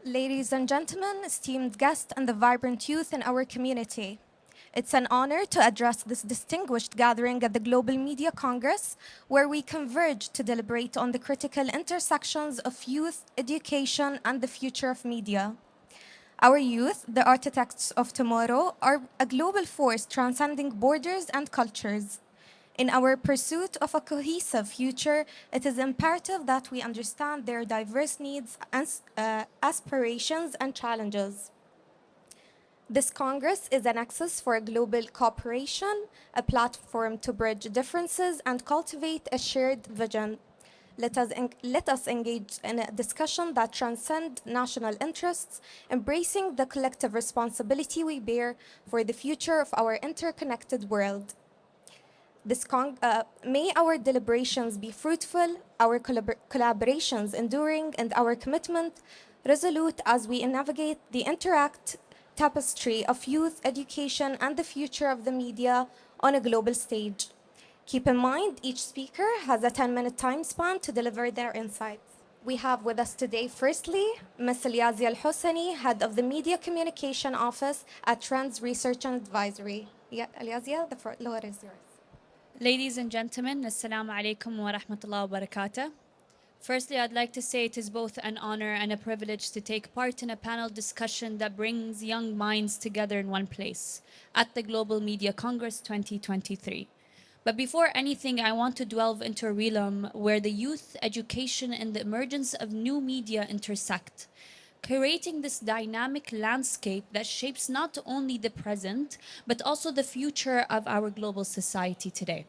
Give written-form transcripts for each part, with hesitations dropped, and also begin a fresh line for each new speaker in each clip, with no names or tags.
Ladies and gentlemen, esteemed guests, and the vibrant youth in our community. It's an honor to address this distinguished gathering at the Global Media Congress, where we converge to deliberate on the critical intersections of youth, education, and the future of media. Our youth, the architects of tomorrow, are a global force transcending borders and cultures. In our pursuit of a cohesive future, it is imperative that we understand their diverse needs, aspirations, and challenges. This Congress is a nexus for global cooperation, a platform to bridge differences and cultivate a shared vision. Let us engage in a discussion that transcends national interests, embracing the collective responsibility we bear for the future of our interconnected world. May our deliberations be fruitful, our collaborations enduring, and our commitment resolute as we navigate the interact tapestry of youth education and the future of the media on a global stage. Keep in mind, each speaker has a 10-minute time span to deliver their insights. We have with us today, firstly, Ms. Aliazia Al-Hosseini, Head of the Media Communication Office at Trends Research and Advisory. Yeah, Aliazia, the floor is yours.
Ladies and gentlemen, Assalamu alaikum wa rahmatullahi wa barakatuh. Firstly, I'd like to say it is both an honor and a privilege to take part in a panel discussion that brings young minds together in one place at the Global Media Congress 2023. But before anything, I want to delve into a realm where the youth, education, and the emergence of new media intersect, creating this dynamic landscape that shapes not only the present, but also the future of our global society today.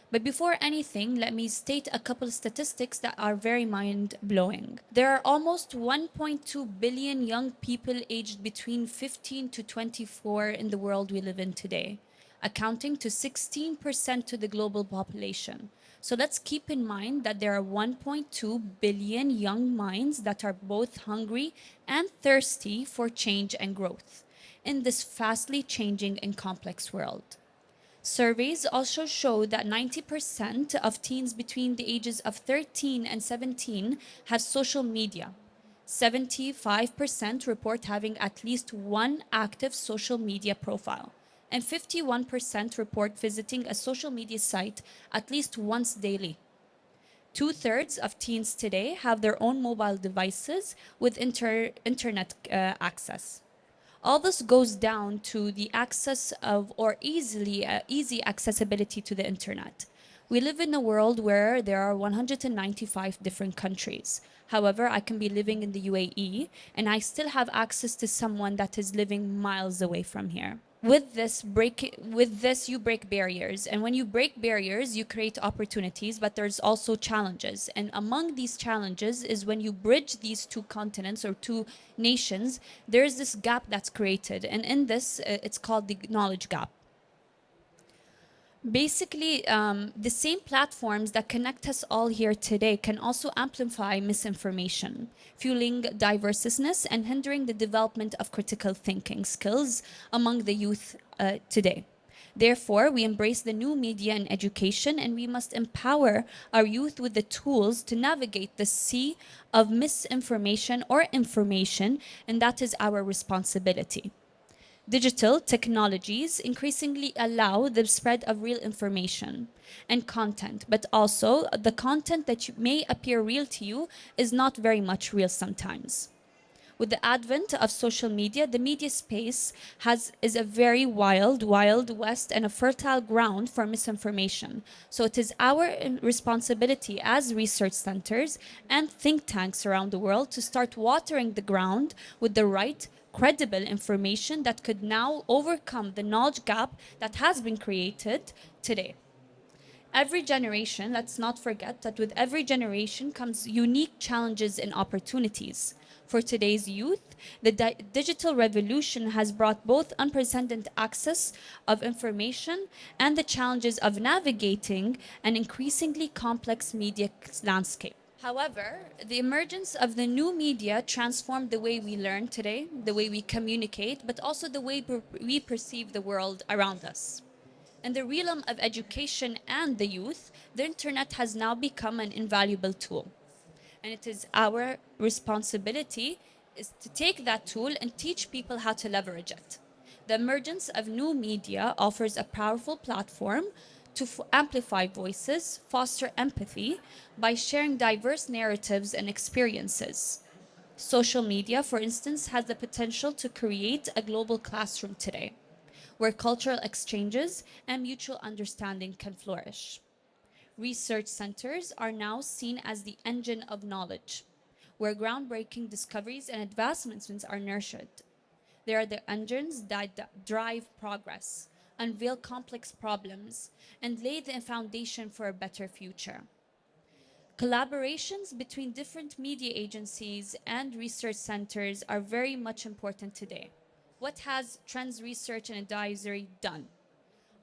But before anything, let me state a couple of statistics that are very mind-blowing. There are almost 1.2 billion young people aged between 15 to 24 in the world we live in today, accounting to 16% to the global population. So let's keep in mind that there are 1.2 billion young minds that are both hungry and thirsty for change and growth in this fastly changing and complex world. Surveys also show that 90% of teens between the ages of 13 and 17 have social media. 75% report having at least one active social media profile, and 51% report visiting a social media site at least once daily. 2/3 of teens today have their own mobile devices with internet access. All this goes down to the access of or easy accessibility to the internet. We live in a world where there are 195 different countries. However, I can be living in the UAE and I still have access to someone that is living miles away from here. With this you break barriers, and when you break barriers you create opportunities, but there's also challenges, and among these challenges is when you bridge these two continents or two nations, there's this gap that's created, and in this it's called the knowledge gap. Basically, the same platforms that connect us all here today can also amplify misinformation, fueling diverseness and hindering the development of critical thinking skills among the youth today. Therefore, we embrace the new media and education, and we must empower our youth with the tools to navigate the sea of misinformation or information, and that is our responsibility. Digital technologies increasingly allow the spread of real information and content, but also the content that may appear real to you is not very much real sometimes. With the advent of social media, the media space is a very wild west and a fertile ground for misinformation. So it is our responsibility as research centers and think tanks around the world to start watering the ground with the right credible information that could now overcome the knowledge gap that has been created today. Every generation, let's not forget that with every generation comes unique challenges and opportunities. For today's youth, the digital revolution has brought both unprecedented access of information and the challenges of navigating an increasingly complex media landscape. However, the emergence of the new media transformed the way we learn today, the way we communicate, but also the way we perceive the world around us. In the realm of education and the youth, the internet has now become an invaluable tool. And it is our responsibility is to take that tool and teach people how to leverage it. The emergence of new media offers a powerful platform to amplify voices, foster empathy by sharing diverse narratives and experiences. Social media, for instance, has the potential to create a global classroom today, where cultural exchanges and mutual understanding can flourish. Research centers are now seen as the engine of knowledge, where groundbreaking discoveries and advancements are nurtured. They are the engines that drive progress, unveil complex problems, and lay the foundation for a better future. Collaborations between different media agencies and research centers are very much important today. What has Trends Research and Advisory done?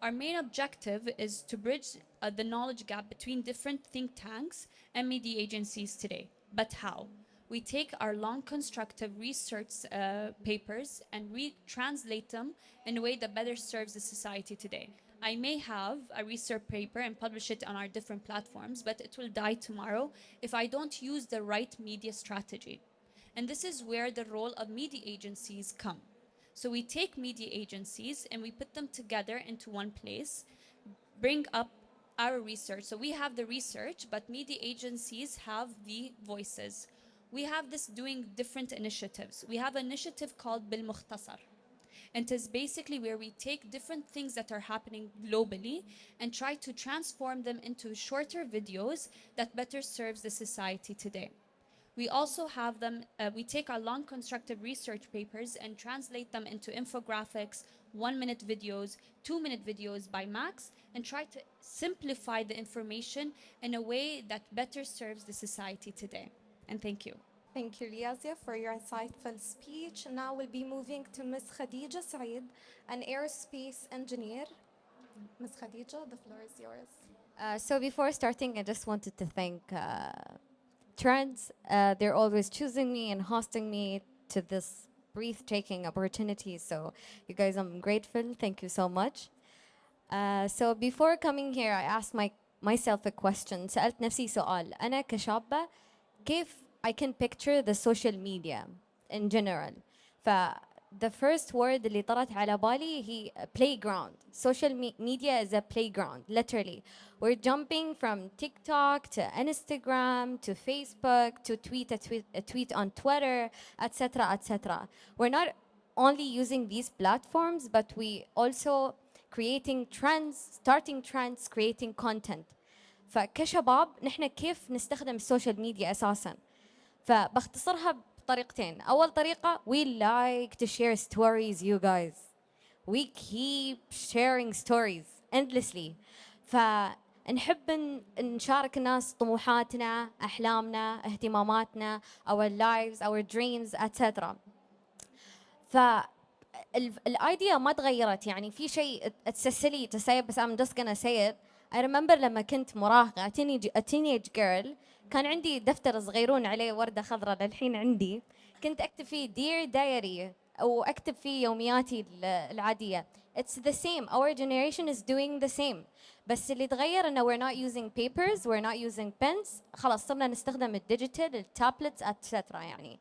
Our main objective is to bridge the knowledge gap between different think tanks and media agencies today. But how? We take our long constructive research papers and translate them in a way that better serves the society today. I may have a research paper and publish it on our different platforms, but it will die tomorrow if I don't use the right media strategy. And this is where the role of media agencies come. So we take media agencies and we put them together into one place, bring up our research. So we have the research, but media agencies have the voices. We have this doing different initiatives. We have an initiative called Bil Mukhtasar. And it is basically where we take different things that are happening globally and try to transform them into shorter videos that better serves the society today. We also have them, we take our long constructive research papers and translate them into infographics, 1-minute videos, 2-minute videos by max, and try to simplify the information in a way that better serves the society today. And thank you.
Thank you, Riazia, for your insightful speech. Now we'll be moving to Ms. Khadija Saeed, an aerospace engineer. Ms. Khadija, the floor is yours.
So before starting, I just wanted to thank Trends. They're always choosing me and hosting me to this breathtaking opportunity. So you guys, I'm grateful. Thank you so much. So before coming here, I asked myself a question. سألت نفسي سؤال. أنا كشابة كيف I can picture the social media in general. The first word اللي طرت على بالي هي playground. Social media is a playground, literally. We're jumping from TikTok to Instagram to Facebook to a tweet on Twitter, etc., etc. We're not only using these platforms, but we also creating trends, starting trends, creating content. فكشباب نحن كيف نستخدم السوشيال ميديا أساساً؟ فبختصرها بطريقتين. أول طريقة, we like to share stories, you guys. We keep sharing stories endlessly. فنحب نشارك الناس طموحاتنا, أحلامنا, اهتماماتنا, our lives, our dreams, etc. فالidea ما تغيرت. يعني في شيء it's a silly to say, بس I'm just gonna say it. I remember لما كنت مراهقة, a teenage girl, كان عندي دفتر صغيرون عليه وردة خضراء للحين عندي, كنت أكتب فيه Dear Diary أو أكتب فيه يومياتي العادية. It's the same. Our generation is doing the same. بس اللي تغير إنه we're not using papers, we're not using pens. خلاص صرنا نستخدم الديجيتال, التابلتس, etc. يعني.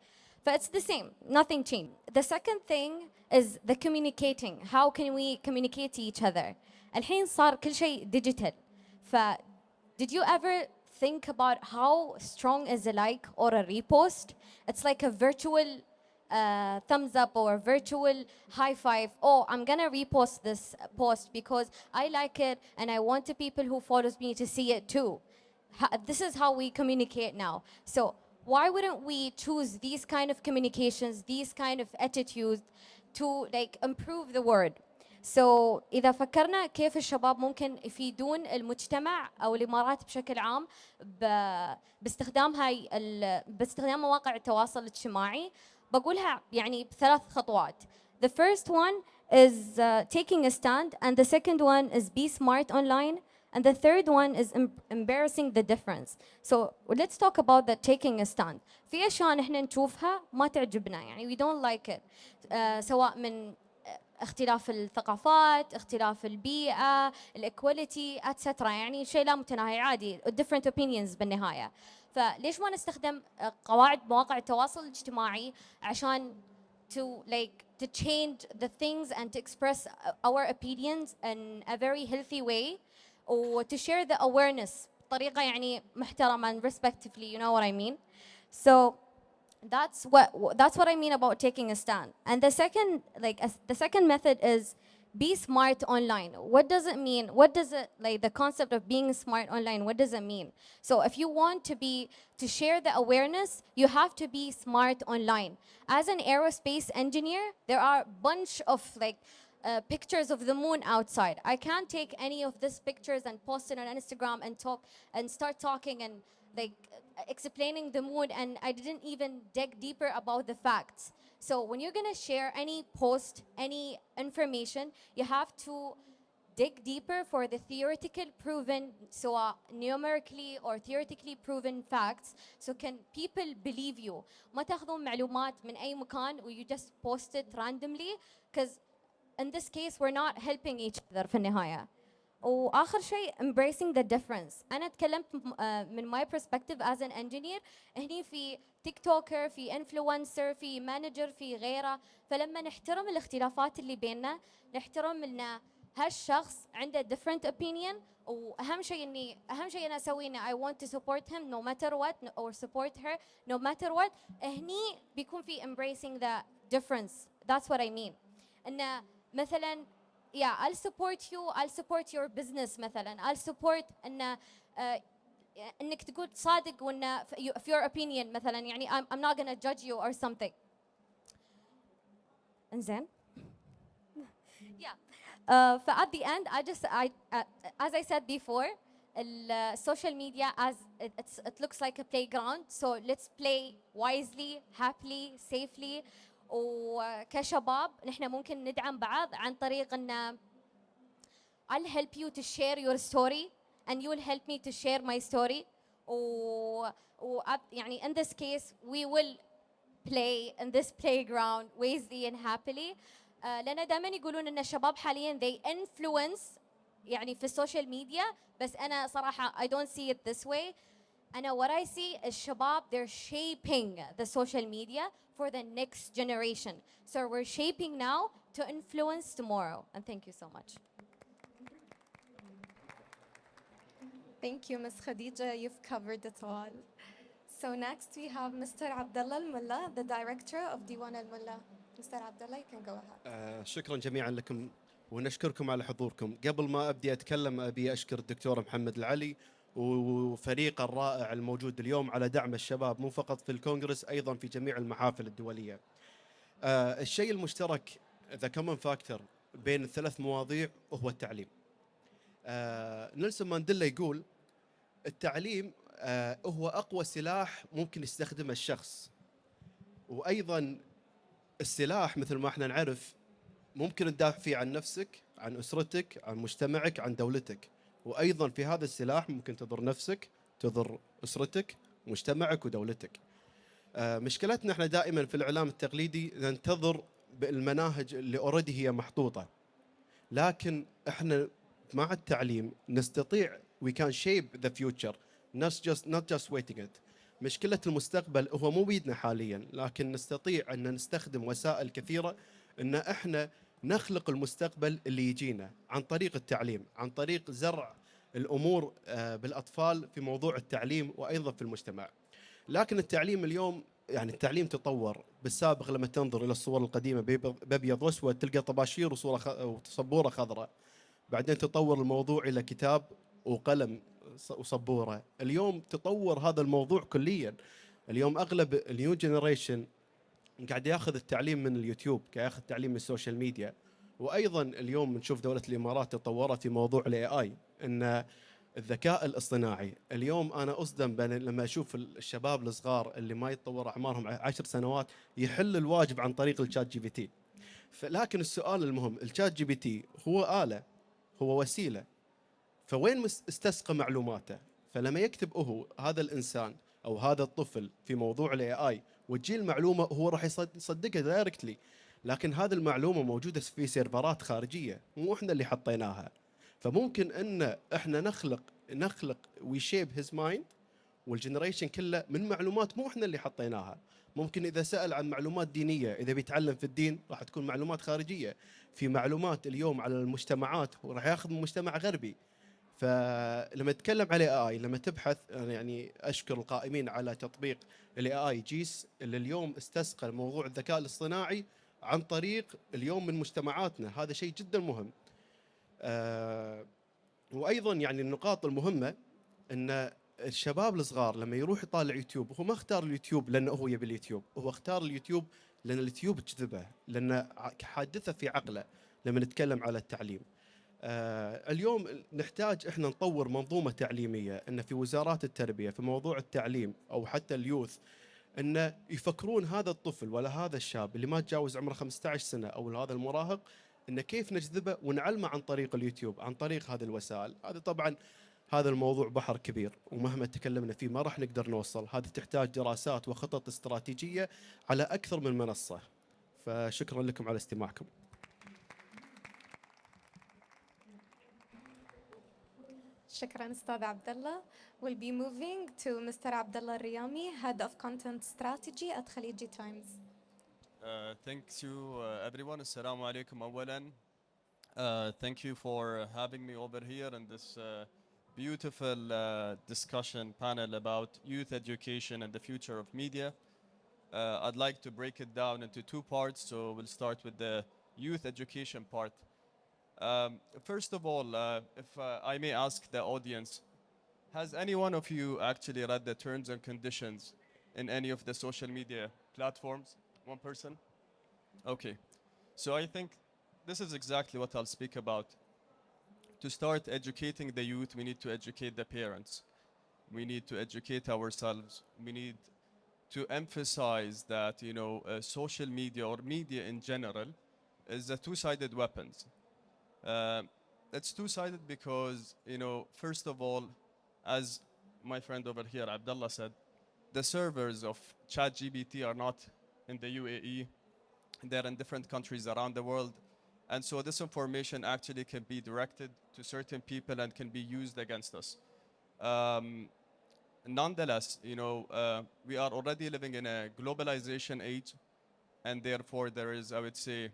It's the same. Nothing changed. The second thing is the communicating. How can we communicate to each other? الحين صار كل شيء digital. Did you ever think about how strong is a like or a repost? It's like a virtual thumbs up or a virtual high five. Oh, I'm gonna repost this post because I like it and I want the people who follows me to see it too. This is how we communicate now. So why wouldn't we choose these kind of communications, these kind of attitudes to like improve the world? So إذا فكرنا كيف الشباب ممكن يفيدون المجتمع أو الإمارات بشكل عام باستخدام مواقع التواصل الاجتماعي, بقولها يعني بثلاث خطوات. The first one is taking a stand, and the second one is be smart online, and the third one is embarrassing the difference. So let's talk about the taking a stand. في أشياء نحن نشوفها ما تعجبنا, يعني we don't like it. سواء من اختلاف الثقافات, اختلاف البيئة, الايكواليتي, etc. يعني شيء لا متناهي عادي, different opinions بالنهاية. فليش ما نستخدم قواعد مواقع التواصل الاجتماعي عشان to change the things and to express our opinions in a very healthy way, or to share the awareness بطريقة يعني محترمة and respectively, you know what I mean? So that's what I mean about taking a stand. And the second, the second method is be smart online. What does it mean? What does it, like, the concept of being smart online, what does it mean? So if you want to share the awareness, you have to be smart online. As an aerospace engineer, there are a bunch of pictures of the moon outside. I can't take any of these pictures and post it on Instagram and talk and start talking and like explaining the moon, and I didn't even dig deeper about the facts. So when you're gonna share any post, any information, you have to dig deeper for the theoretical proven, so numerically or theoretically proven facts, so can people believe you. ما تاخذون معلومات من أي مكان و you just post it randomly, because in this case we're not helping each other في النهاية. واخر شيء embracing the difference. انا تكلمت من my perspective as an engineer. هني في تيك توكر، في انفلونسر، في مانجر، في غيره. فلما نحترم الاختلافات اللي بيننا، نحترم ان هالشخص عنده different opinion، واهم شيء انا اسويه اني I want to support him no matter what or support her no matter what. هني بيكون في embracing the difference. That's what I mean. ان مثلا yeah, I'll support you, I'll support your business مثلا, I'll support ان انك تقول صادق وان في your opinion مثلا يعني I'm not gonna judge you or something. انزين. Yeah. At the end, as I said before, social media it looks like a playground. So let's play wisely, happily, safely. وكشباب نحن ممكن ندعم بعض عن طريق ان I'll help you to share your story and you'll help me to share my story. يعني in this case we will play in this playground wisely and happily. لأن دائما يقولون ان الشباب حاليا they influence يعني في السوشيال ميديا، بس أنا صراحة I don't see it this way. أنا what I see is الشباب they're shaping the social media for the next generation. So we're shaping now to influence tomorrow. And thank you so much.
Thank you, Ms. Khadija. You've covered it all. So next we have Mr. Abdullah Al-Mulla, the director of Diwan Al-Mulla. Mr. Abdullah, you can go ahead.
شكرا جميعا لكم ونشكركم على حضوركم. قبل ما أبدي أتكلم أبي أشكر الدكتور محمد العلي وفريق الرائع الموجود اليوم على دعم الشباب مو فقط في الكونغرس، أيضا في جميع المحافل الدولية. الشيء المشترك the common factor بين الثلاث مواضيع هو التعليم. نيلسون مانديلا يقول التعليم هو أقوى سلاح ممكن يستخدمه الشخص، وأيضا السلاح مثل ما احنا نعرف ممكن تدافع فيه عن نفسك، عن أسرتك، عن مجتمعك، عن دولتك، وأيضا في هذا السلاح ممكن تضر نفسك، تضر أسرتك، مجتمعك ودولتك. مشكلتنا احنا دائما في الإعلام التقليدي ننتظر بالمناهج اللي أوريدي هي محطوطة، لكن احنا مع التعليم نستطيع we can shape the future not just waiting it. مشكلة المستقبل هو مو بيدنا حاليا، لكن نستطيع أن نستخدم وسائل كثيرة أن احنا نخلق المستقبل اللي يجينا عن طريق التعليم، عن طريق زرع الأمور بالأطفال في موضوع التعليم وأيضا في المجتمع. لكن التعليم اليوم يعني التعليم تطور. بالسابق لما تنظر إلى الصور القديمة بأبيض وأسود تلقى طباشير وسبورة خضراء، بعدين تطور الموضوع إلى كتاب وقلم وسبورة. اليوم تطور هذا الموضوع كليا. اليوم أغلب النيو جنريشن قاعد ياخذ التعليم من اليوتيوب، قاعد ياخذ التعليم من السوشيال ميديا. وايضا اليوم نشوف دوله الامارات تطورت في موضوع الاي اي، ان الذكاء الاصطناعي. اليوم انا اصدم لما اشوف الشباب الصغار اللي ما يتطور اعمارهم 10 سنوات يحل الواجب عن طريق الشات جي بي تي. لكن السؤال المهم، الشات جي بي تي هو آلة، هو وسيله، فوين استسقى معلوماته؟ فلما يكتب هذا الانسان او هذا الطفل في موضوع الاي اي وتجي المعلومه هو راح يصدقها دايركتلي، لكن هذه المعلومه موجوده في سيرفرات خارجيه مو احنا اللي حطيناها. فممكن ان احنا نخلق وي شيب هيز مايند والجنريشن كله من معلومات مو احنا اللي حطيناها. ممكن اذا سال عن معلومات دينيه، اذا بيتعلم في الدين راح تكون معلومات خارجيه. في معلومات اليوم على المجتمعات وراح ياخذ من مجتمع غربي. فلما تتكلم على اي، لما تبحث، أنا يعني اشكر القائمين على تطبيق الاي اي جيس اللي اليوم استسقى موضوع الذكاء الاصطناعي عن طريق اليوم من مجتمعاتنا. هذا شيء جدا مهم. وايضا يعني النقاط المهمه ان الشباب الصغار لما يروح يطالع يوتيوب، هو ما اختار اليوتيوب لانه هو يبي اليوتيوب، هو اختار اليوتيوب لان اليوتيوب جذبه، لان حادثه في عقله. لما نتكلم على التعليم، اليوم نحتاج احنا نطور منظومه تعليميه، ان في وزارات التربيه في موضوع التعليم او حتى اليوث، ان يفكرون هذا الطفل ولا هذا الشاب اللي ما تجاوز عمره 15 سنه او هذا المراهق، ان كيف نجذبه ونعلمه عن طريق اليوتيوب، عن طريق هذه الوسائل. هذا طبعا هذا الموضوع بحر كبير، ومهما تكلمنا فيه ما راح نقدر نوصل. هذه تحتاج دراسات وخطط استراتيجيه على اكثر من منصه. فشكرا لكم على استماعكم.
شكرا أستاذ عبد الله. We'll be moving to Mr. Abdullah Riyami, Head of Content Strategy at Khaliji Times.
Thank you, everyone. Assalamu alaikum awalan. Thank you for having me over here in this beautiful discussion panel about youth education and the future of media. I'd like to break it down into two parts, so we'll start with the youth education part. First of all, if I may ask the audience, has any one of you actually read the terms and conditions in any of the social media platforms? One person? Okay. So I think this is exactly what I'll speak about. To start educating the youth, we need to educate the parents. We need to educate ourselves. We need to emphasize that, you know, social media or media in general is a two-sided weapon. It's two-sided because, you know, first of all, as my friend over here, Abdullah, said, the servers of ChatGPT are not in the UAE. They're in different countries around the world. And so this information actually can be directed to certain people and can be used against us. Nonetheless, you know, we are already living in a globalization age, and therefore there is, I would say,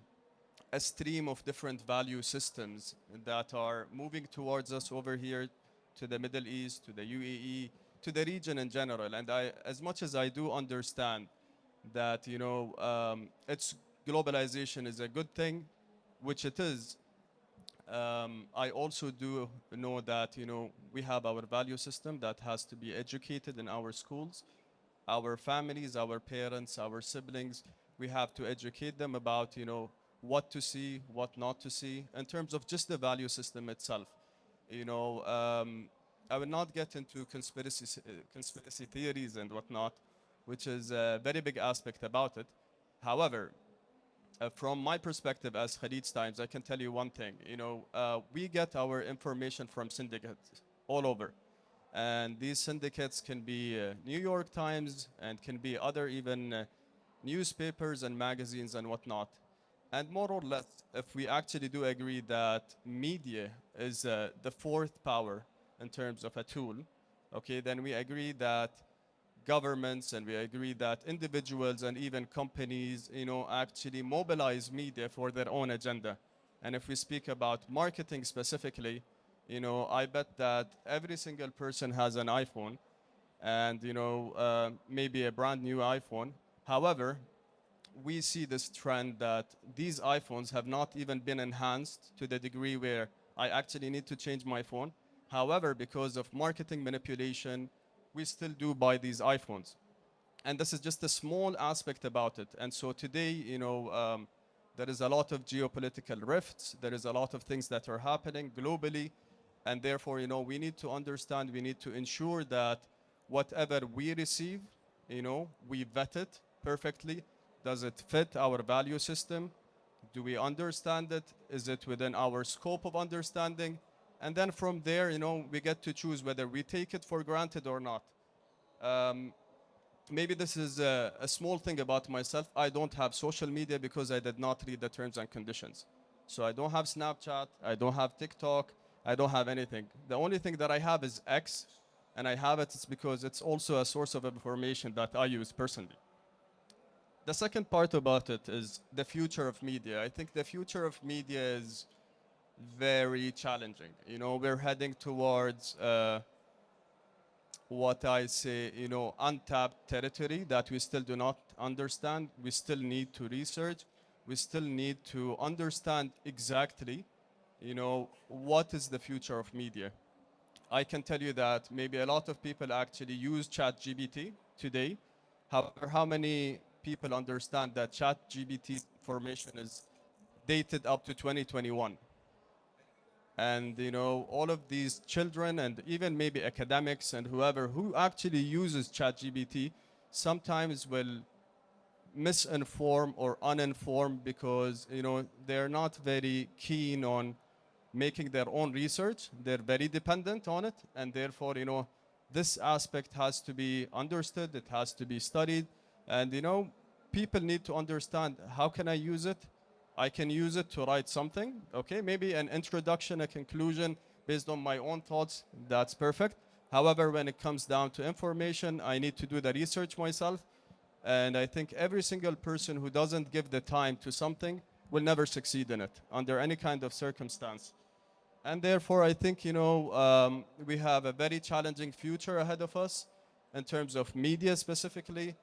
a stream of different value systems that are moving towards us over here to the Middle East, to the UAE, to the region in general. And as much as I do understand that, you know, it's globalization is a good thing, which it is, I also do know that, you know, we have our value system that has to be educated in our schools, our families, our parents, our siblings. We have to educate them about, you know, what to see, what not to see, in terms of just the value system itself. You know, I will not get into conspiracy theories and whatnot, which is a very big aspect about it. However, from my perspective as Khalij Times, I can tell you one thing. You know, we get our information from syndicates all over. And these syndicates can be New York Times and can be other even newspapers and magazines and whatnot. And more or less, if we actually do agree that media is the fourth power in terms of a tool, okay, then we agree that governments and we agree that individuals and even companies, you know, actually mobilize media for their own agenda. And if we speak about marketing specifically, you know, I bet that every single person has an iPhone and, you know, maybe a brand new iPhone. However, we see this trend that these iPhones have not even been enhanced to the degree where I actually need to change my phone. However, because of marketing manipulation, we still do buy these iPhones. And this is just a small aspect about it. And so today, you know, there is a lot of geopolitical rifts. There is a lot of things that are happening globally. And therefore, you know, we need to understand, we need to ensure that whatever we receive, you know, we vet it perfectly. Does it fit our value system? Do we understand it? Is it within our scope of understanding? And then from there, you know, we get to choose whether we take it for granted or not. Maybe this is a small thing about myself. I don't have social media because I did not read the terms and conditions. So I don't have Snapchat, I don't have TikTok, I don't have anything. The only thing that I have is X, and I have it, it's because it's also a source of information that I use personally. The second part about it is the future of media. I think the future of media is very challenging. You know, we're heading towards what I say, you know, untapped territory that we still do not understand. We still need to research. We still need to understand exactly, you know, what is the future of media. I can tell you that maybe a lot of people actually use ChatGPT today. However, how many people understand that ChatGPT information is dated up to 2021? And you know, all of these children and even maybe academics and whoever who actually uses ChatGPT sometimes will misinform or uninformed because you know they're not very keen on making their own research. They're very dependent on it, and therefore you know this aspect has to be understood. It has to be studied, and you know people need to understand how can I use it. I can use it to write something, okay? Maybe an introduction, a conclusion based on my own thoughts, that's perfect. However, when it comes down to information, I need to do the research myself. And I think every single person who doesn't give the time to something will never succeed in it under any kind of circumstance. And therefore, I think, you know, we have a very challenging future ahead of us in terms of media specifically.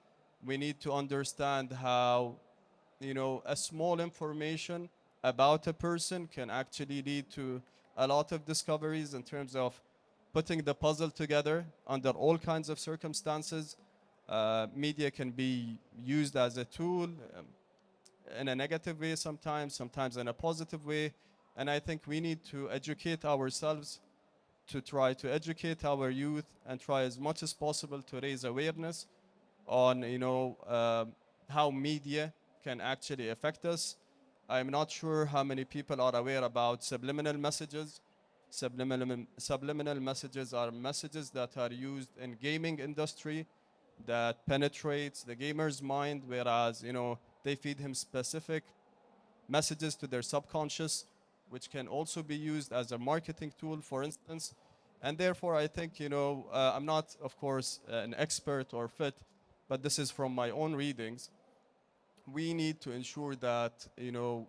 We need to understand how you know, a small information about a person can actually lead to a lot of discoveries in terms of putting the puzzle together under all kinds of circumstances. Media can be used as a tool in a negative way sometimes, sometimes in a positive way. And I think we need to educate ourselves to try to educate our youth and try as much as possible to raise awareness on, you know, how media can actually affect us. I'm not sure how many people are aware about subliminal messages. Subliminal messages are messages that are used in gaming industry that penetrates the gamer's mind, whereas you know they feed him specific messages to their subconscious, which can also be used as a marketing tool, for instance. And therefore, I think you know I'm not, of course, an expert or fit, but this is from my own readings. We need to ensure that you know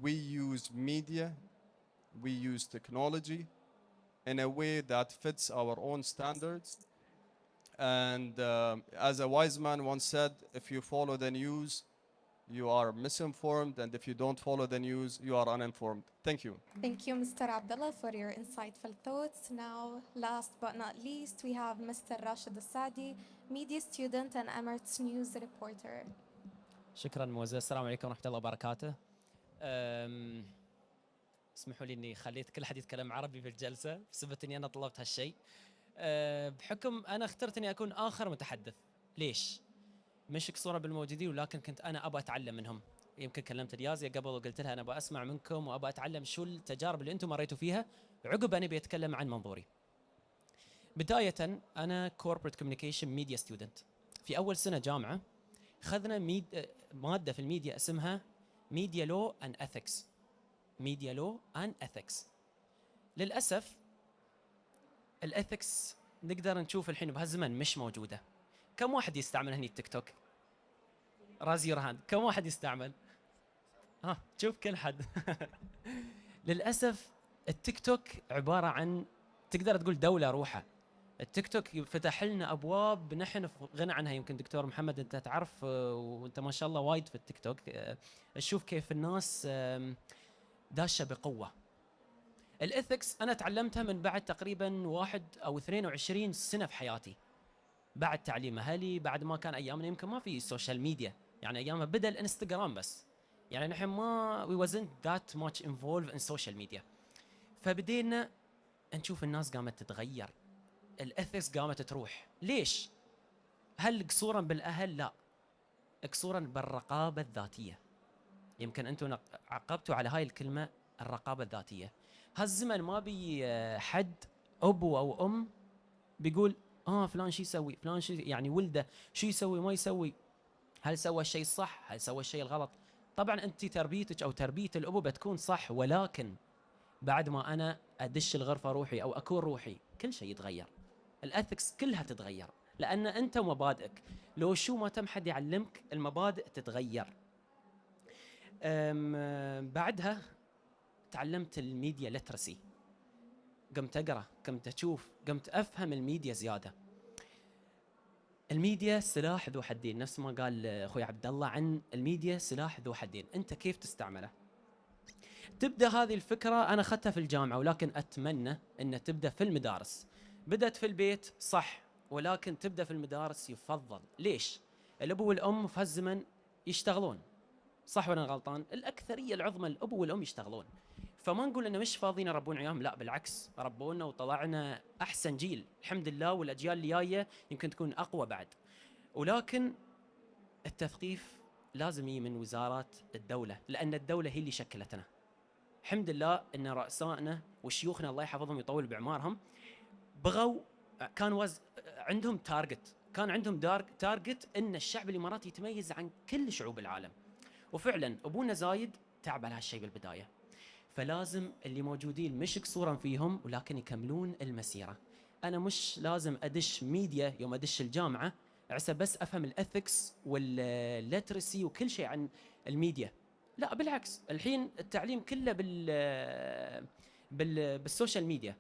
we use media, we use technology in a way that fits our own standards. And as a wise man once said, if you follow the news, you are misinformed, and if you don't follow the news, you are uninformed. Thank you.
Thank you, Mr. Abdullah, for your insightful thoughts. Now, last but not least, we have Mr. Rashid Al-Sadi, media student and Emirates News reporter.
شكرا موزة. السلام عليكم ورحمة الله وبركاته. اسمحوا لي اني خليت كل حد يتكلم عربي في الجلسة بسبب اني انا طلبت هالشيء. بحكم انا اخترت اني اكون اخر متحدث. ليش؟ مش قصورا بالموجودين، ولكن كنت انا ابغى اتعلم منهم. يمكن كلمت رياضية قبل وقلت لها انا ابغى اسمع منكم وابغى اتعلم شو التجارب اللي انتم مريتوا فيها، عقب انا بيتكلم عن منظوري. بداية انا Corporate Communication Media Student. في اول سنة جامعة خذنا مادة في الميديا اسمها Media Law and Ethics. Media Law and Ethics. للأسف الإثكس نقدر نشوف الحين بهالزمن مش موجودة. كم واحد يستعمل هني التيك توك؟ راز يور هاند. كم واحد يستعمل؟ شوف كل حد. للأسف التيك توك عبارة عن تقدر تقول دولة روحة. التيك توك فتح لنا ابواب نحن في غنى عنها. يمكن دكتور محمد انت تعرف وانت ما شاء الله وايد في التيك توك، تشوف كيف الناس داشه بقوه. الاثكس انا تعلمتها من بعد تقريبا 1 أو 22 سنه في حياتي، بعد تعليم اهلي، بعد ما كان ايامنا يمكن ما في سوشيال ميديا، يعني ايامها بدا الانستغرام بس، يعني نحن ما we wasn't that much involved in social media. فبدينا نشوف الناس قامت تتغير، الاثكس قامت تروح. ليش؟ هل قصورا بالاهل؟ لا، قصورا بالرقابه الذاتيه. يمكن انتم عقبتوا على هاي الكلمه، الرقابه الذاتيه. هالزمن ما بي حد ابو او ام بيقول فلان شو يسوي، فلان شو يعني ولده شو يسوي ما يسوي، هل سوى الشيء الصح، هل سوى الشيء الغلط. طبعا انت تربيتك او تربيه الابو بتكون صح، ولكن بعد ما انا ادش الغرفه روحي او اكون روحي كل شيء يتغير. الاثكس كلها تتغير، لان انت ومبادئك لو شو ما تم حد يعلمك المبادئ تتغير. بعدها تعلمت الميديا لترسي، قمت اقرا، قمت اشوف، قمت افهم الميديا زياده. الميديا سلاح ذو حدين، نفس ما قال اخوي عبد الله عن الميديا سلاح ذو حدين، انت كيف تستعمله. تبدا هذه الفكره انا اخذتها في الجامعه، ولكن اتمنى ان تبدا في المدارس. بدات في البيت صح، ولكن تبدا في المدارس يفضل. ليش؟ الاب والام في هالزمن يشتغلون، صح ولا أنا غلطان؟ الاكثريه العظمى الاب والام يشتغلون، فما نقول انه مش فاضيين يربون عيالهم، لا بالعكس، ربونا وطلعنا احسن جيل الحمد لله، والاجيال اللي جايه يمكن تكون اقوى بعد. ولكن التثقيف لازم يجي من وزارات الدوله، لان الدوله هي اللي شكلتنا. الحمد لله ان رؤسائنا وشيوخنا الله يحفظهم ويطول بعمارهم بغوا، كان عندهم تارجت، كان عندهم تارجت ان الشعب الاماراتي يتميز عن كل شعوب العالم. وفعلا ابونا زايد تعب على هالشيء بالبدايه، فلازم اللي موجودين مش قصورا فيهم ولكن يكملون المسيره. انا مش لازم ادش ميديا يوم ادش الجامعه عسى بس افهم الاثكس والليترسي وكل شيء عن الميديا، لا بالعكس، الحين التعليم كله بالسوشيال ميديا.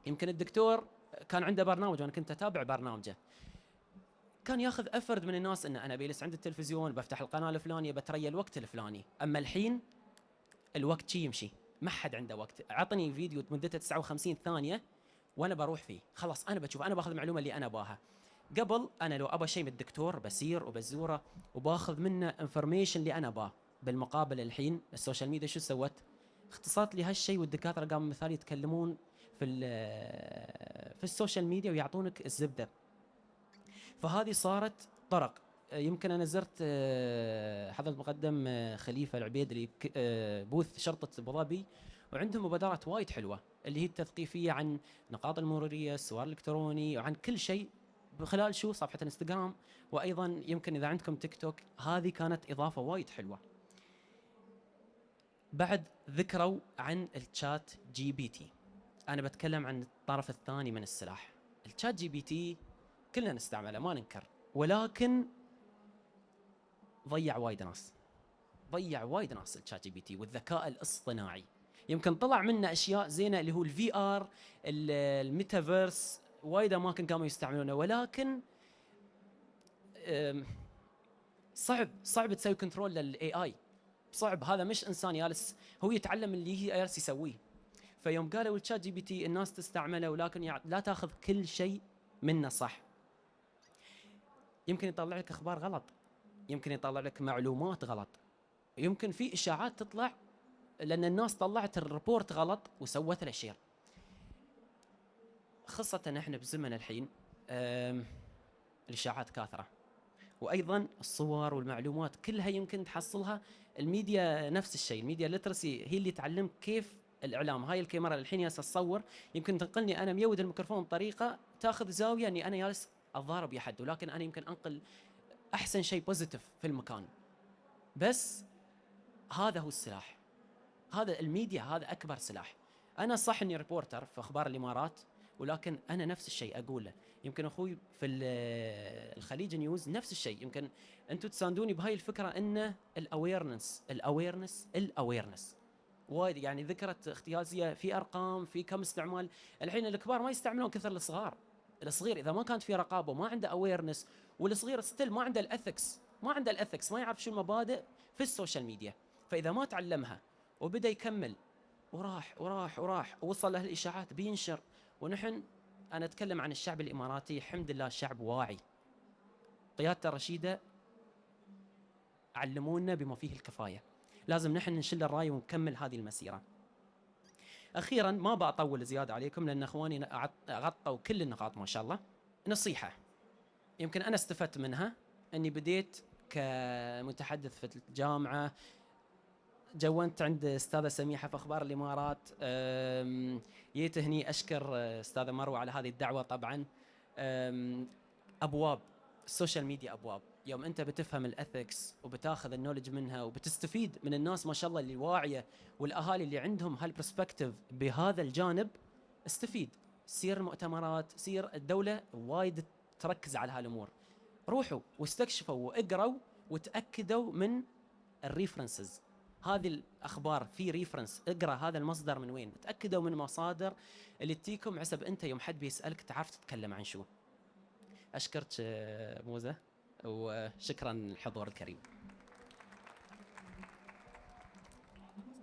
يمكن الدكتور كان عنده برنامج وانا كنت اتابع برنامجه، كان ياخذ افرد من الناس ان انا بجلس عند التلفزيون بفتح القناه الفلانيه بتريا الوقت الفلاني. اما الحين الوقت شي يمشي، ما حد عنده وقت، عطني فيديو مدته 59 ثانيه وانا بروح فيه، خلاص انا بشوف، انا باخذ المعلومه اللي انا اباها. قبل انا لو ابى شيء من الدكتور بسير وبزوره وباخذ منه انفورميشن اللي انا اباه. بالمقابل الحين السوشيال ميديا شو سوت؟ اختصرت لي هالشيء، والدكاتره قاموا مثال يتكلمون في السوشيال ميديا ويعطونك الزبده. فهذه صارت طرق. يمكن انا زرت حضرة المقدم خليفه العبيدري بوث شرطه ابو ظبي، وعندهم مبادرات وايد حلوه اللي هي التثقيفيه عن نقاط المروريه، السوار الالكتروني، وعن كل شيء بخلال شو صفحه الانستغرام، وايضا يمكن اذا عندكم تيك توك، هذه كانت اضافه وايد حلوه. بعد ذكروا عن الشات جي بي تي، انا بتكلم عن الطرف الثاني من السلاح. الشات جي بي تي كلنا نستعمله ما ننكر، ولكن ضيع وايد ناس الشات جي بي تي والذكاء الاصطناعي. يمكن طلع منه اشياء زينه اللي هو الفي ار، الميتافيرس، وايد اماكن قاموا يستعملونه، ولكن صعب تسوي كنترول للاي اي، صعب. هذا مش انسان جالس هو يتعلم اللي هي جالس يسويه. فيوم قالوا الشات جي بي تي الناس تستعمله، ولكن لا تاخذ كل شيء منه صح. يمكن يطلع لك اخبار غلط، يمكن يطلع لك معلومات غلط، يمكن في اشاعات تطلع لان الناس طلعت الريبورت غلط وسوت له شير. خاصة احنا بزمن الحين الاشاعات كاثرة، وايضا الصور والمعلومات كلها يمكن تحصلها. الميديا نفس الشيء، الميديا ليترسي هي اللي تعلمك كيف الاعلام. هاي الكاميرا الحين جالسه تصور، يمكن تنقلني انا ميود الميكروفون بطريقه تاخذ زاويه اني انا جالس اتضارب يا حد، ولكن انا يمكن انقل احسن شيء بوزيتيف في المكان. بس هذا هو السلاح، هذا الميديا، هذا اكبر سلاح. انا صح اني ريبورتر في اخبار الامارات، ولكن انا نفس الشيء اقوله. يمكن اخوي في الخليج نيوز نفس الشيء، يمكن انتم تساندوني بهاي الفكره ان الاويرنس وايد. يعني ذكرت اختيازيه في ارقام، في كم استعمال. الحين الكبار ما يستعملون كثر الصغار. الصغير اذا ما كانت في رقابه وما عنده اويرنس، والصغير ستيل ما عنده الاثكس، ما يعرف شو المبادئ في السوشيال ميديا، فاذا ما تعلمها وبدا يكمل وراح ووصل له الاشاعات بينشر. ونحن انا اتكلم عن الشعب الاماراتي، الحمد لله شعب واعي، قيادته الرشيده علمونا بما فيه الكفايه. لازم نحن نشل الرايه ونكمل هذه المسيره. اخيرا ما بطول زياده عليكم لان اخواني غطوا كل النقاط ما شاء الله. نصيحه يمكن انا استفدت منها، اني بديت كمتحدث في الجامعه، جونت عند استاذه سميحه في اخبار الامارات، جيت هني اشكر استاذه مروه على هذه الدعوه. طبعا ابواب السوشيال ميديا ابواب، يوم انت بتفهم الاثكس وبتاخذ النولج منها وبتستفيد من الناس ما شاء الله اللي واعيه والاهالي اللي عندهم هالبرسبكتيف بهذا الجانب، استفيد سير المؤتمرات، سير الدوله وايد تركز على هالامور. روحوا واستكشفوا واقروا وتاكدوا من الريفرنسز، هذه الاخبار في ريفرنس، اقرا هذا المصدر من وين، تاكدوا من المصادر اللي تجيكم عسب انت يوم حد بيسالك تعرف تتكلم عن شو. اشكرك موزه، وشكرا للحضور الكريم.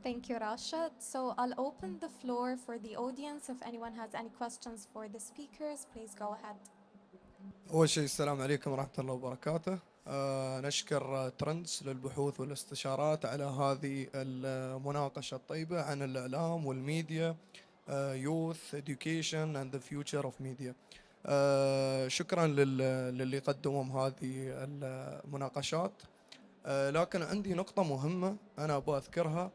Thank you, Rashad. So I'll open the floor for the audience. If anyone has any questions for the speakers, please go ahead.
أول شيء السلام عليكم ورحمة الله وبركاته. نشكر ترندز للبحوث والاستشارات على هذه المناقشة الطيبة عن الإعلام والميديا، youth education and the future of media. شكرا للي قدموا هذه المناقشات. لكن عندي نقطة مهمة أنا أبغى أذكرها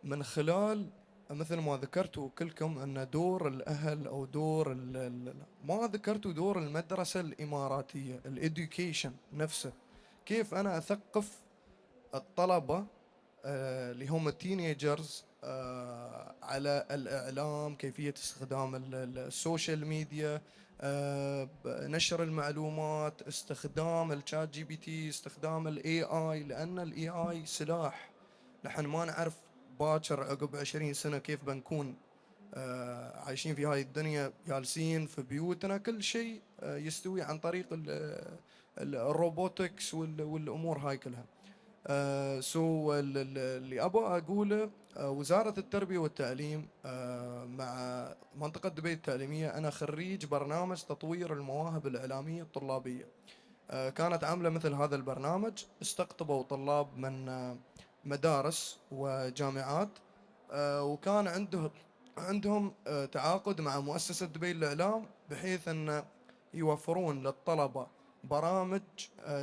من خلال مثل ما ذكرتوا كلكم أن دور الأهل أو دور ما ذكرتوا دور المدرسة الإماراتية، الإديوكيشن نفسه. كيف أنا أثقف الطلبة اللي هم التينيجرز على الإعلام، كيفية استخدام السوشيال ميديا، نشر المعلومات، استخدام الشات جي بي تي، استخدام الاي اي، لأن الاي اي سلاح. نحن ما نعرف باكر عقب 20 سنة كيف بنكون عايشين في هاي الدنيا، جالسين في بيوتنا، كل شيء يستوي عن طريق الروبوتكس والأمور هاي كلها. اللي أبغى أقوله، وزارة التربية والتعليم مع منطقة دبي التعليمية، أنا خريج برنامج تطوير المواهب الإعلامية الطلابية. كانت عاملة مثل هذا البرنامج، استقطبوا طلاب من مدارس وجامعات، وكان عندهم تعاقد مع مؤسسة دبي للإعلام، بحيث أن يوفرون للطلبة برامج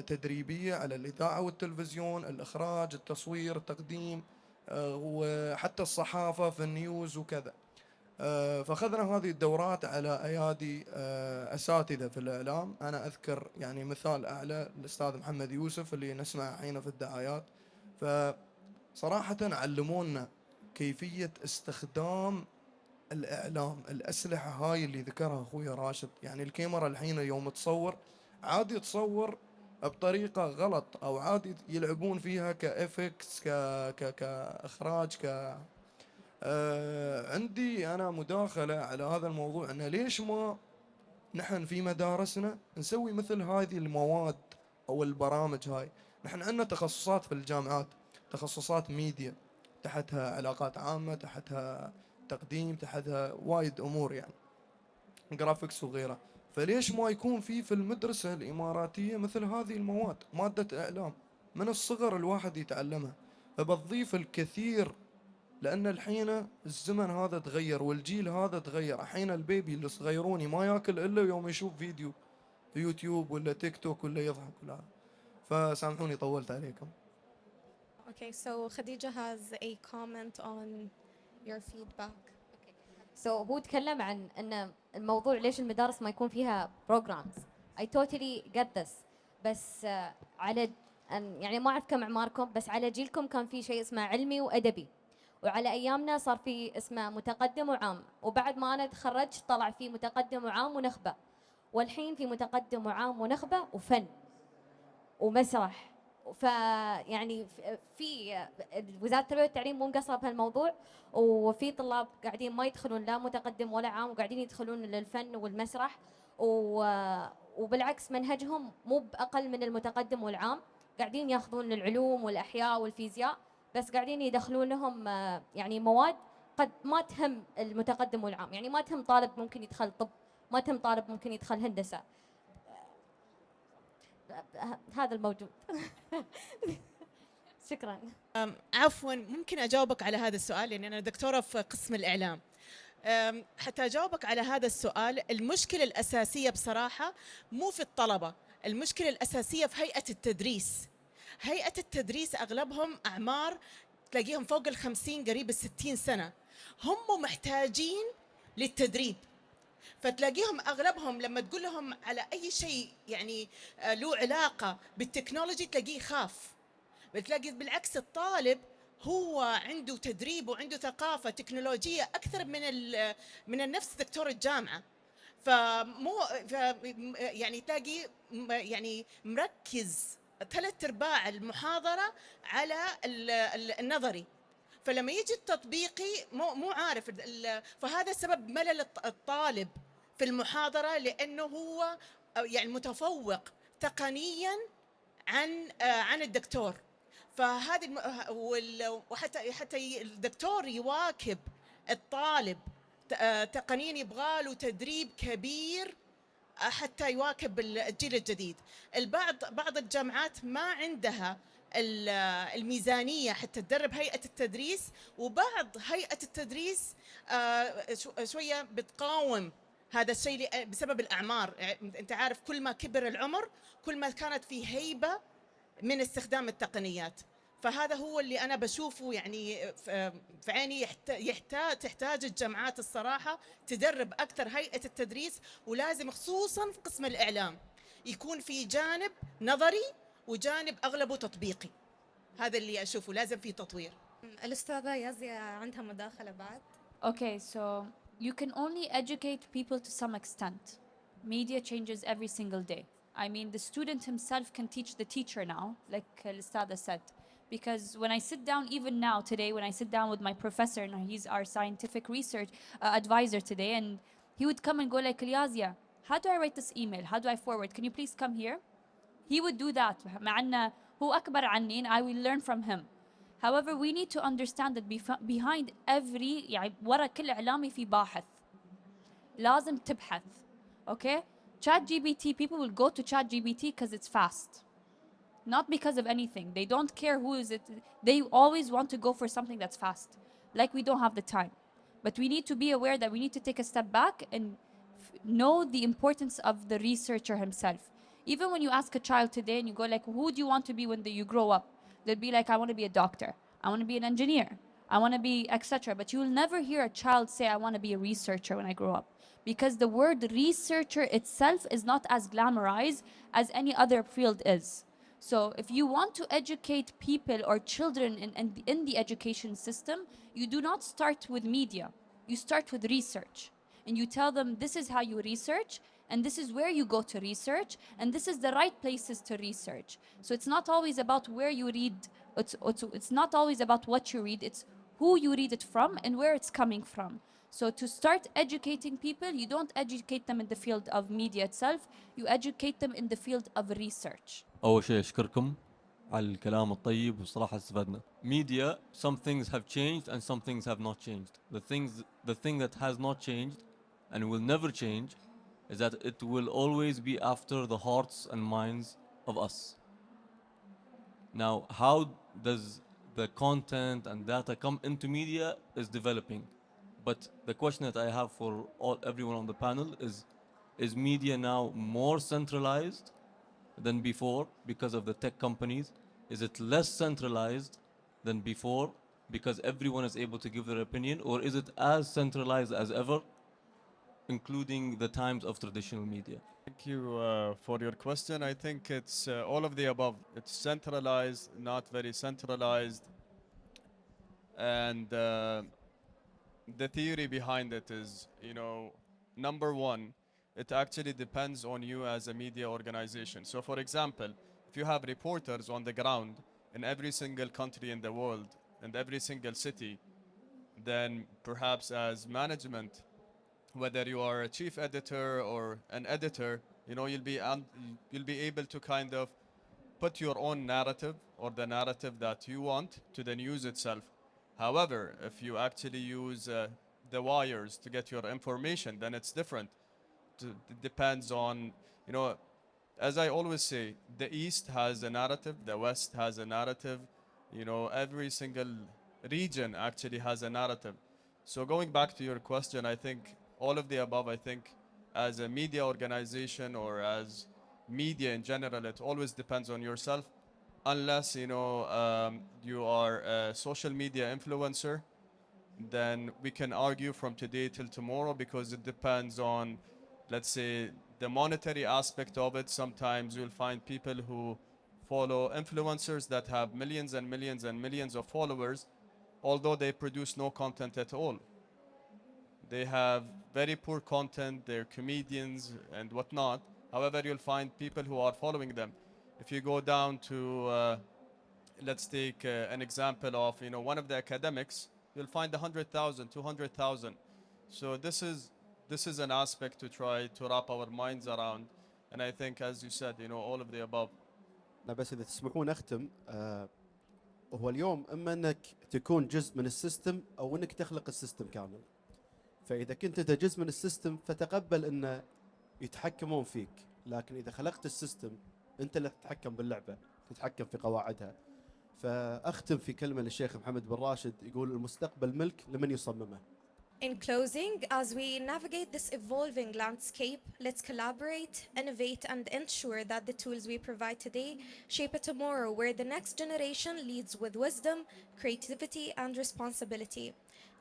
تدريبية على الإذاعة والتلفزيون، الإخراج، التصوير، التقديم، وحتى الصحافة في النيوز وكذا. فأخذنا هذه الدورات على أيادي أساتذة في الإعلام. أنا أذكر يعني مثال أعلى الأستاذ محمد يوسف اللي نسمع الحين في الدعايات. فصراحة علمونا كيفية استخدام الإعلام، الأسلحة هاي اللي ذكرها أخوي راشد. يعني الكاميرا الحين يوم تصور، عادي تصور بطريقة غلط، أو عادي يلعبون فيها كإفكس، كإخراج، عندي أنا مداخلة على هذا الموضوع، أن ليش ما نحن في مدارسنا نسوي مثل هذه المواد أو البرامج هاي. نحن عندنا تخصصات في الجامعات، تخصصات ميديا، تحتها علاقات عامة، تحتها تقديم، تحتها وايد أمور يعني جرافيكس وغيره. فليش ما يكون في المدرسة الإماراتية مثل هذه المواد، مادة إعلام من الصغر الواحد يتعلمها، فبتضيف الكثير. لأن الحين الزمن هذا تغير والجيل هذا تغير. الحين البيبي اللي صغيروني ما ياكل إلا يوم يشوف فيديو في يوتيوب ولا تيك توك ولا يضحك ولا. فسامحوني طولت عليكم.
Okay, so Khadija has a comment on your feedback.
So هو تكلم عن ان الموضوع ليش المدارس ما يكون فيها programs. I totally get this. بس على يعني ما اعرف كم اعماركم، بس على جيلكم كان في شيء اسمه علمي وادبي، وعلى ايامنا صار في اسمه متقدم وعام، وبعد ما انا تخرجت طلع في متقدم وعام ونخبه، والحين في متقدم وعام ونخبه وفن ومسرح. فيعني في وزارة التربية والتعليم مو مقصرة بهالموضوع، وفي طلاب قاعدين ما يدخلون لا متقدم ولا عام، وقاعدين يدخلون للفن والمسرح، وبالعكس منهجهم مو بأقل من المتقدم والعام، قاعدين ياخذون العلوم والأحياء والفيزياء، بس قاعدين يدخلون لهم يعني مواد قد ما تهم المتقدم والعام. يعني ما تهم طالب ممكن يدخل طب، ما تهم طالب ممكن يدخل هندسة. هذا الموجود. شكرا.
عفوا، ممكن أجاوبك على هذا السؤال لأن أنا دكتورة في قسم الإعلام. حتى أجاوبك على هذا السؤال، المشكلة الأساسية بصراحة مو في الطلبة، المشكلة الأساسية في هيئة التدريس. هيئة التدريس أغلبهم أعمار تلاقيهم فوق 50 قريب 60 سنة، هم محتاجين للتدريب. فتلاقيهم أغلبهم لما تقول لهم على أي شيء يعني له علاقة بالتكنولوجي تلاقيه خاف. بتلاقي بالعكس الطالب هو عنده تدريب وعنده ثقافة تكنولوجية أكثر من النفس دكتور الجامعة. فمو ف يعني تلاقي يعني مركز ثلاث ارباع المحاضره على النظري، فلما يجي التطبيقي مو عارف فهذا سبب ملل الطالب في المحاضره، لانه هو يعني متفوق تقنيا عن الدكتور. فهذه وحتى الدكتور يواكب الطالب تقنيا يبغى له تدريب كبير حتى يواكب الجيل الجديد. بعض الجامعات ما عندها الميزانية حتى تدرب هيئة التدريس، وبعض هيئة التدريس شوية بتقاوم هذا الشيء بسبب الأعمار. أنت عارف كل ما كبر العمر كل ما كانت في هيبة من استخدام التقنيات. فهذا هو اللي أنا بشوفه يعني في عيني تحتاج الجامعات الصراحة تدرب أكثر هيئة التدريس، ولازم خصوصا في قسم الإعلام يكون في جانب نظري وجانب أغلبه تطبيقي. هذا اللي أشوفه لازم في تطوير.
الأستاذة يازيا عندها مداخلة بعد.
Okay, so you can only educate people to some extent. Media changes every single day. I mean, the student himself can teach the teacher now, like Listada said. Because when I sit down, even now, today, when I sit down with my professor, and he's our scientific research advisor today, and he would come and go like, Yazia, how do I write this email? How do I forward? Can you please come here? He would do that. مع أنه هو أكبر عني, and I will learn from him. However, we need to understand that behind every يعني ورا كل إعلامي في باحث. لازم تبحث. Okay? ChatGPT, people will go to ChatGPT because it's fast. Not because of anything. They don't care who is it. They always want to go for something that's fast. Like we don't have the time. But we need to be aware that we need to take a step back and know the importance of the researcher himself. Even when you ask a child today and you go like, who do you want to be when you grow up? They'll be like, I want to be a doctor. I want to be an engineer. I want to be etc. But you will never hear a child say, I want to be a researcher when I grow up. Because the word researcher itself is not as glamorized as any other field is. So if you want to educate people or children in the education system, you do not start with media. You start with research. And you tell them this is how you research, and this is where you go to research, and this is the right places to research. So it's not always about where you read, it's not always about what you read, it's who you read it from and where it's coming from. So to start educating people, you don't educate them in the field of media itself, you educate them in the field of research.
أول شيء أشكركم على الكلام الطيب وصراحة استفدنا. Media, some things have changed and some things have not changed. The thing that has not changed and will never change is that it will always be after the hearts and minds of us. Now, how does the content and data come into media is developing. But the question that I have for everyone on the panel is media now more centralized than before because of the tech companies? Is it less centralized than before because everyone is able to give their opinion? Or is it as centralized as ever, including the times of traditional media?
Thank you for your question. I think it's all of the above. It's centralized, not very centralized. And the theory behind it is, number one, it actually depends on you as a media organization. So for example, if you have reporters on the ground in every single country in the world and every single city, then perhaps as management, whether you are a chief editor or an editor, you'll be able to kind of put your own narrative or the narrative that you want to the news itself. However, if you actually use the wires to get your information, then it's different. It depends on, as I always say, the East has a narrative, the West has a narrative, every single region actually has a narrative. So going back to your question, I think all of the above, I think as a media organization or as media in general, it always depends on yourself. Unless, you are a social media influencer, then we can argue from today till tomorrow because it depends on, let's say, the monetary aspect of it. Sometimes you'll find people who follow influencers that have millions and millions and millions of followers, although they produce no content at all. They have very poor content, they're comedians and whatnot. However, you'll find people who are following them. If you go down to, let's take an example of, one of the academics, you'll find 100,000, 200,000. So this is an aspect to try to wrap our minds around. And I think, as you said, all of the above.
أنا بس إذا تسمحون أختم. هو اليوم إما أنك تكون جزء من السيستم أو أنك تخلق السيستم كامل. فإذا كنت أنت جزء من السيستم فتقبل أن يتحكمون فيك، لكن إذا خلقت السيستم أنت اللي تتحكم باللعبة، تتحكم في قواعدها. فأختم في كلمة للشيخ محمد بن راشد يقول المستقبل ملك لمن يصممه.
In closing, as we navigate this evolving landscape, let's collaborate, innovate, and ensure that the tools we provide today shape a tomorrow where the next generation leads with wisdom, creativity, and responsibility.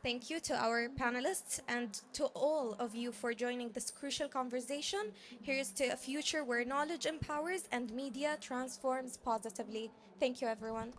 Thank you to our panelists and to all of you for joining this crucial conversation. Here's to a future where knowledge empowers and media transforms positively. Thank you, everyone.